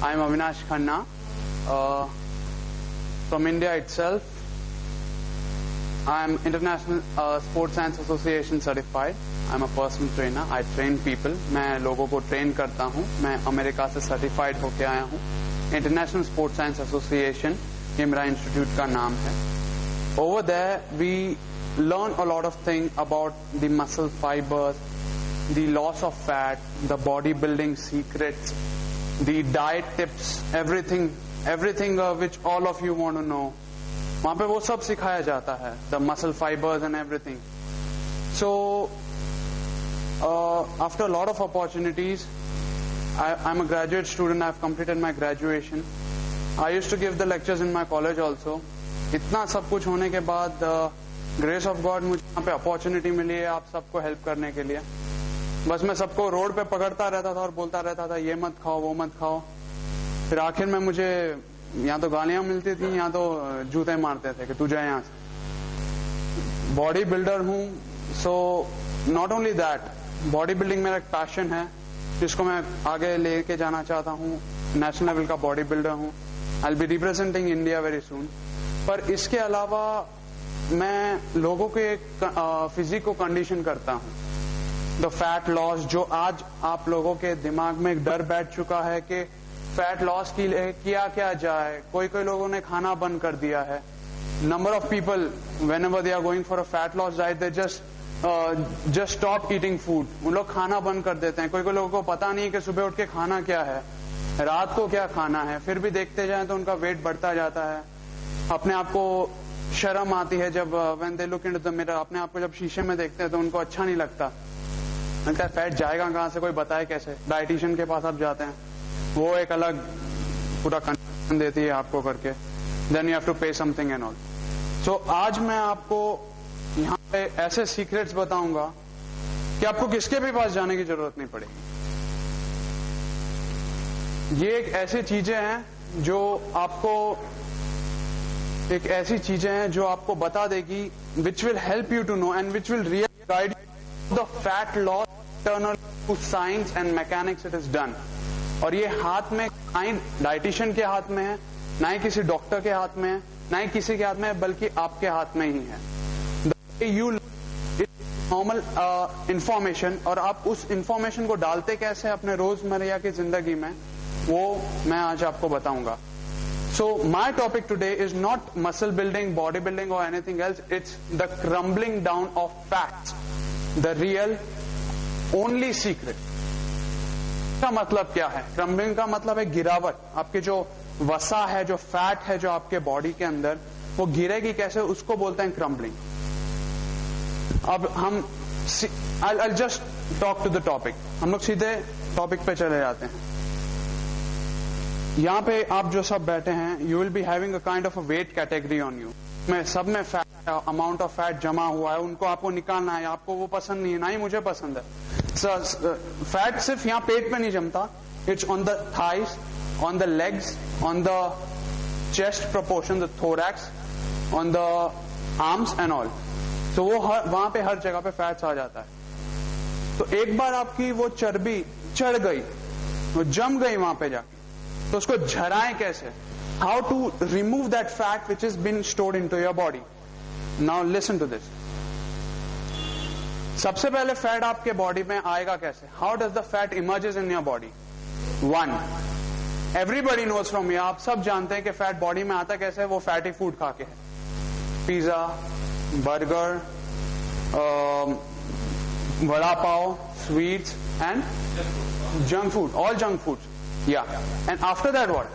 I am Avinash Khanna from India itself. I am International Sports Science Association certified. I am a personal trainer. I train people. मैं लोगों को train करता हूँ. मैं America से certified होके आया हूँ. International Sports Science Association ये मेरा institute का नाम है. Over there we learn a lot of things about the muscle fibers, the loss of fat, the bodybuilding secrets, the diet tips, everything which all of you want to know. वहाँ पे वो सब सिखाया जाता है, the muscle fibers and everything. So after a lot of opportunities, I'm a graduate student. I've completed my graduation. I used to give the lectures in my college also. इतना सब कुछ होने के बाद ग्रेस ऑफ गॉड मुझे यहाँ पे opportunity मिली है आप सबको हेल्प करने के लिए. बस मैं सबको रोड पे पकड़ता रहता था और बोलता रहता था ये मत खाओ वो मत खाओ. फिर आखिर में मुझे यहाँ तो गालियां मिलती थी, यहाँ तो जूते मारते थे कि तू जाए यहाँ से. बॉडी बिल्डर हूँ, so not only that, body building मेरा एक पैशन है जिसको मैं आगे लेके जाना चाहता हूँ. नेशनल लेवल का बॉडी बिल्डर हूँ. I will be representing India very soon. पर इसके अलावा मैं लोगों के फिजिक को कंडीशन करता हूँ. द फैट लॉस, जो आज आप लोगों के दिमाग में एक डर बैठ चुका है कि फैट लॉस के लिए किया क्या जाए. कोई लोगों ने खाना बंद कर दिया है. Number of people whenever they are going for a fat loss diet they just stop eating food. उन लोग खाना बंद कर देते हैं. कोई लोगों को पता नहीं है कि सुबह उठ के खाना क्या है, रात को क्या खाना है. फिर भी देखते जाएं तो उनका वेट बढ़ता जाता है. अपने आप को शर्म आती है जब when they look into the mirror, अपने आप को जब शीशे में देखते हैं तो उनको अच्छा नहीं लगता. उनका फैट जाएगा कहाँ से, कोई बताए कैसे. डाइटिशियन के पास आप जाते हैं, वो एक अलग पूरा कंडीशन देती है आपको करके. देन यू हैव टू पे समथिंग एंड ऑल. सो आज मैं आपको यहाँ पे ऐसे सीक्रेट्स बताऊंगा कि आपको किसके भी पास जाने की जरूरत नहीं पड़ेगी. ये एक ऐसी चीजें हैं जो आपको बता देगी, which will help you to know and which will really guide the fat loss turner to science and mechanics it is done. और ये हाथ में डाइटिशियन के हाथ में है, ना ही किसी डॉक्टर के हाथ में है, ना ही किसी के हाथ में है, बल्कि आपके हाथ में ही है. यू नॉर्मल इंफॉर्मेशन, और आप उस इंफॉर्मेशन को डालते कैसे अपने रोजमर्रा की जिंदगी में, वो मैं आज आपको बताऊंगा. So my topic today is not muscle building, bodybuilding or anything else. It's the crumbling down of fats. The real only secret. का मतलब क्या है? क्रम्बलिंग का मतलब है गिरावट. आपके जो वसा है, जो फैट है जो आपके बॉडी के अंदर, वो गिरेगी कैसे, उसको बोलते हैं क्रम्बलिंग. अब हम I'll just talk to the topic. हम लोग सीधे टॉपिक पे चले जाते हैं. यहाँ पे आप जो सब बैठे हैं, you will be having a kind of a weight category on you. में सब में फैट, अमाउंट ऑफ फैट जमा हुआ है, उनको आपको निकालना है. आपको वो पसंद नहीं है, ना ही मुझे पसंद है. फैट सिर्फ यहाँ पेट पे नहीं जमता. It's on the thighs, on the legs, on the chest proportion, the thorax, on the arms and all. तो वो वहां पे हर जगह पे फैट्स आ जाता है. तो एक बार आपकी वो चर्बी चढ़ गई, वो जम गई वहां पे जाके, तो उसको झराएं कैसे. How to remove that fat which is been stored into your body. Now listen to this. सबसे पहले फैट आपके बॉडी में आएगा कैसे. How does the fat emerges in your body. One, everybody knows from you, आप सब जानते हैं कि फैट बॉडी में आता कैसे. वो फैटी फूड खा के है. Pizza, burger, vada pav, sweets and junk food, all junk foods. Yeah. And after that what?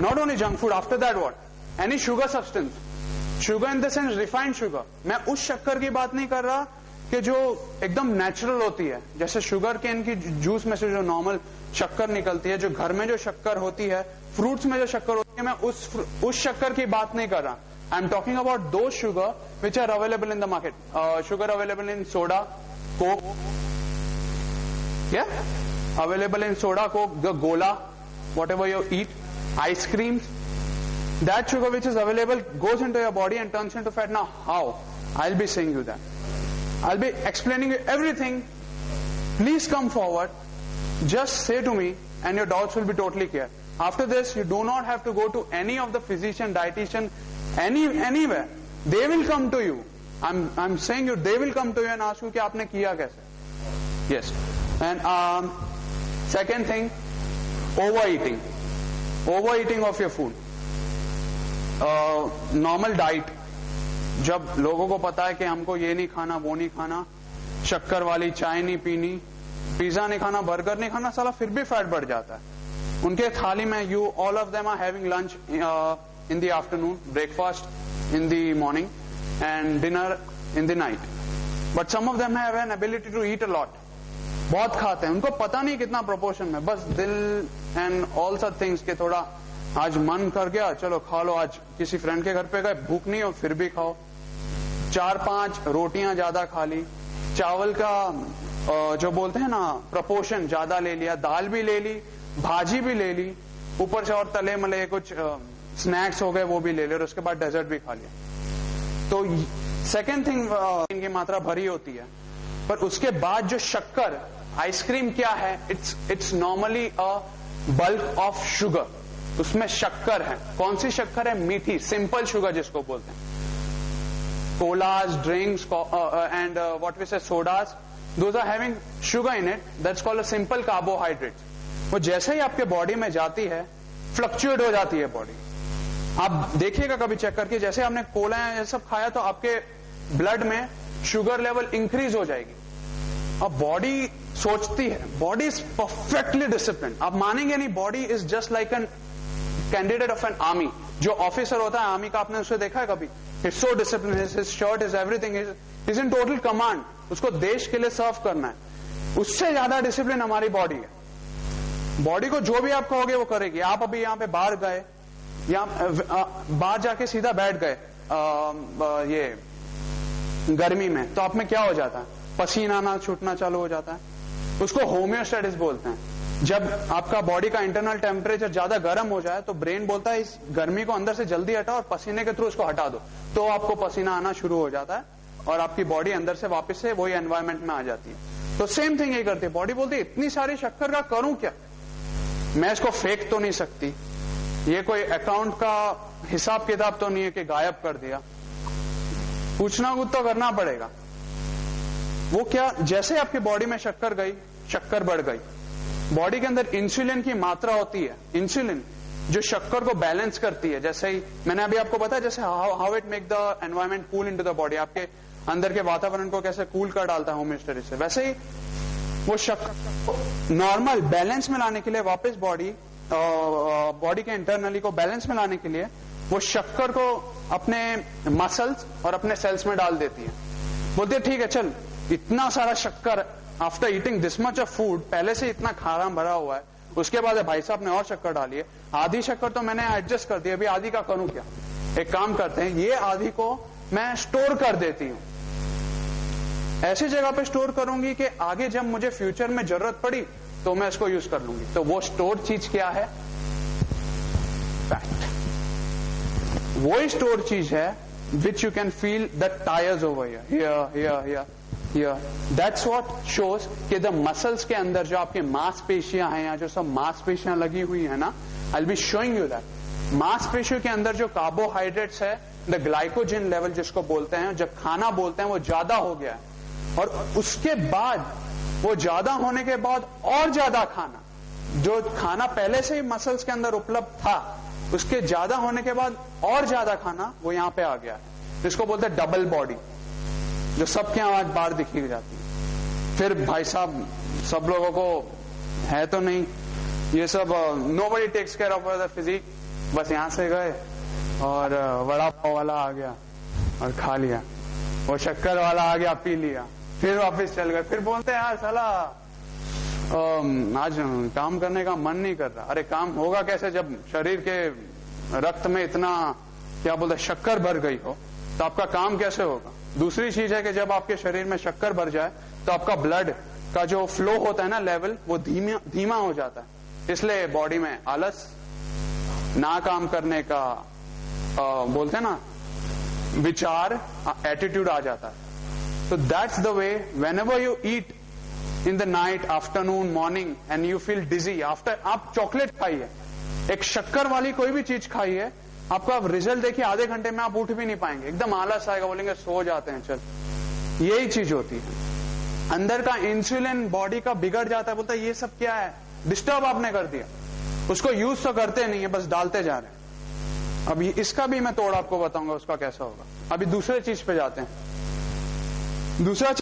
Not only junk food, after that what? Any sugar substance. Sugar in the sense refined sugar. मैं उस शक्कर की बात नहीं कर रहा कि जो एकदम नेचुरल होती है, जैसे शुगर केन की जूस में से जो नॉर्मल शक्कर निकलती है, जो घर में जो शक्कर होती है, फ्रूट्स में जो शक्कर होती है, मैं उस शक्कर की बात नहीं कर रहा. I am talking about those sugar which are available in the market. Sugar available in soda, coke, yeah, available in soda, coke, the gola, whatever you eat, ice creams. That sugar which is available goes into your body and turns into fat. Now how? I'll be saying you that. I'll be explaining you everything. Please come forward. Just say to me and your doubts will be totally clear. After this, you do not have to go to any of the physician, dietitian, anywhere. They will come to you. I'm saying you, they will come to you and ask you कि आपने किया कैसे. Yes. And second thing, overeating. Overeating of your food. Normal diet. जब लोगों को पता है कि हमको ये नहीं खाना, वो नहीं खाना, शक्कर वाली चाय नहीं पीनी, पिज्जा नहीं खाना, बर्गर नहीं खाना, साला फिर भी फैट बढ़ जाता है. उनके थाली में you all of them are having lunch in the afternoon, breakfast in the morning and dinner in the night. But some of them have an ability to eat a lot. बहुत खाते हैं, उनको पता नहीं कितना प्रोपोर्शन में, बस दिल and all such things के थोड़ा आज मन कर गया चलो खा लो, आज किसी फ्रेंड के घर पे गए भूख नहीं हो फिर भी खाओ, 4-5 रोटियां ज्यादा खा ली, चावल का जो बोलते हैं ना प्रोपोर्शन ज्यादा ले लिया, दाल भी ले ली, भाजी भी ले ली, ऊपर से और तले मले कुछ स्नैक्स हो गए वो भी ले ले, और उसके बाद डेजर्ट भी खा लिया. तो सेकेंड थिंग इनकी मात्रा भरी होती है. पर उसके बाद जो शक्कर, आइसक्रीम क्या है, it's normally a bulk of sugar. उसमें शक्कर है. कौन सी शक्कर है? मीठी, सिंपल शुगर जिसको बोलते हैं. Colas, drinks and what we say sodas, those are having sugar in it. That's called a simple carbohydrate. वो जैसे ही आपके बॉडी में जाती है फ्लक्चुएट हो जाती है बॉडी. आप देखिएगा कभी चेक करके, जैसे आपने कोला ये सब खाया तो आपके ब्लड में शुगर लेवल इंक्रीज हो जाएगी. अब बॉडी सोचती है, बॉडी इज परफेक्टली डिसिप्लिन. आप मानेंगे नहीं, body is just like an candidate of an army. जो ऑफिसर होता है आर्मी का, आपने उसे देखा है कभी? Is so discipline, his shirt is everything is in total command. उसको देश के लिए सर्व करना है. उससे ज्यादा डिसिप्लिन हमारी बॉडी है. बॉडी को जो भी आप कहोगे वो करेगी. आप अभी यहाँ पे बाहर गए, यहाँ बाहर जाके सीधा बैठ गए ये गर्मी में, तो आप में क्या हो जाता है? पसीना आना छूटना चालू हो जाता है. उसको होम्योस्टेटिस बोलते हैं. जब आपका बॉडी का इंटरनल टेम्परेचर ज्यादा गर्म हो जाए तो ब्रेन बोलता है इस गर्मी को अंदर से जल्दी हटाओ और पसीने के थ्रू उसको हटा दो, तो आपको पसीना आना शुरू हो जाता है और आपकी बॉडी अंदर से वापस से वही एनवायरमेंट में आ जाती है. तो सेम थिंग ये करती है. बॉडी बोलती है इतनी सारी शक्कर का करूं क्या, मैं इसको फेंक तो नहीं सकती, ये कोई अकाउंट का हिसाब किताब तो नहीं है कि गायब कर दिया, पूछना कुछ तो करना पड़ेगा. वो क्या, जैसे आपकी बॉडी में शक्कर गई, शक्कर बढ़ गई, बॉडी के अंदर इंसुलिन की मात्रा होती है. इंसुलिन जो शक्कर को बैलेंस करती है. जैसे ही मैंने अभी आपको बताया, जैसे how it make the environment cool into the body, आपके अंदर के वातावरण को कैसे कूल कर डालता है होम्योस्टेटिस से, वैसे ही वो शक्कर नॉर्मल बैलेंस में लाने के लिए, वापस बॉडी के इंटरनली को बैलेंस में लाने के लिए वो शक्कर को अपने मसल्स और अपने सेल्स में डाल देती है. बोलते ठीक है चल, इतना सारा शक्कर after eating this much of food, पहले से इतना खाना भरा हुआ है, उसके बाद भाई साहब ने और शक्कर डाली है, आधी शक्कर तो मैंने एडजस्ट कर दी, अभी आधी का करूं क्या? एक काम करते हैं, ये आधी को मैं स्टोर कर देती हूं, ऐसी जगह पे स्टोर करूंगी कि आगे जब मुझे फ्यूचर में जरूरत पड़ी तो मैं इसको यूज कर लूंगी. तो वो स्टोर चीज क्या है? फैट. वो स्टोर चीज है which you can feel the tyres over here. That's what shows कि द मसल्स के अंदर जो आपके मांसपेशियां हैं या जो सब मांसपेशियां लगी हुई है ना, I'll be showing you that. मांसपेशियों के अंदर जो कार्बोहाइड्रेट्स है, द ग्लाइकोजन लेवल जिसको बोलते हैं, जब खाना बोलते हैं, वो ज्यादा हो गया है, और उसके बाद वो ज्यादा होने के बाद और ज्यादा खाना, जो खाना पहले से ही मसल्स के अंदर उपलब्ध था, उसके ज्यादा होने के बाद और ज्यादा खाना वो यहां पे आ गया है, जिसको बोलते हैं डबल बॉडी, जो सबके आवाज बाहर दिखी जाती है. फिर भाई साहब सब लोगों को है तो नहीं ये सब, nobody takes care of the physique, बस यहां से गए और वड़ा पाव वाला आ गया और खा लिया, वो शक्कर वाला आ गया पी लिया, फिर वापस चल गए, फिर बोलते हैं यार साला आज काम करने का मन नहीं कर रहा. अरे काम होगा कैसे जब शरीर के रक्त में इतना क्या बोलते शक्कर भर गई हो, तो आपका काम कैसे होगा? दूसरी चीज है कि जब आपके शरीर में शक्कर भर जाए तो आपका ब्लड का जो फ्लो होता है ना लेवल, वो धीमा हो जाता है, इसलिए बॉडी में आलस, ना काम करने का बोलते हैं ना विचार, एटीट्यूड आ जाता है. तो that's the way whenever you eat in the night, afternoon, morning and you feel dizzy, after आप चॉकलेट खाइए, ایک شکر والی کوئی بھی چیز کھائیے, آپ کو آپ رزلٹ دیکھیے, آدھے گھنٹے میں آپ اٹھ بھی نہیں پائیں گے, ایک دم آلس آئے گا, بولیں گے سو جاتے ہیں چل. یہی چیز ہوتی ہے, اندر کا انسولین باڈی کا بگڑ جاتا ہے, بولتا ہے یہ سب کیا ہے, ڈسٹرب آپ نے کر دیا. اس کو یوز تو کرتے نہیں ہے, بس ڈالتے جا رہے ہیں. اب اس کا بھی میں توڑ آپ کو بتاؤں گا اس کا کیسا ہوگا. ابھی دوسرے چیز پہ جاتے ہیں. دوسرا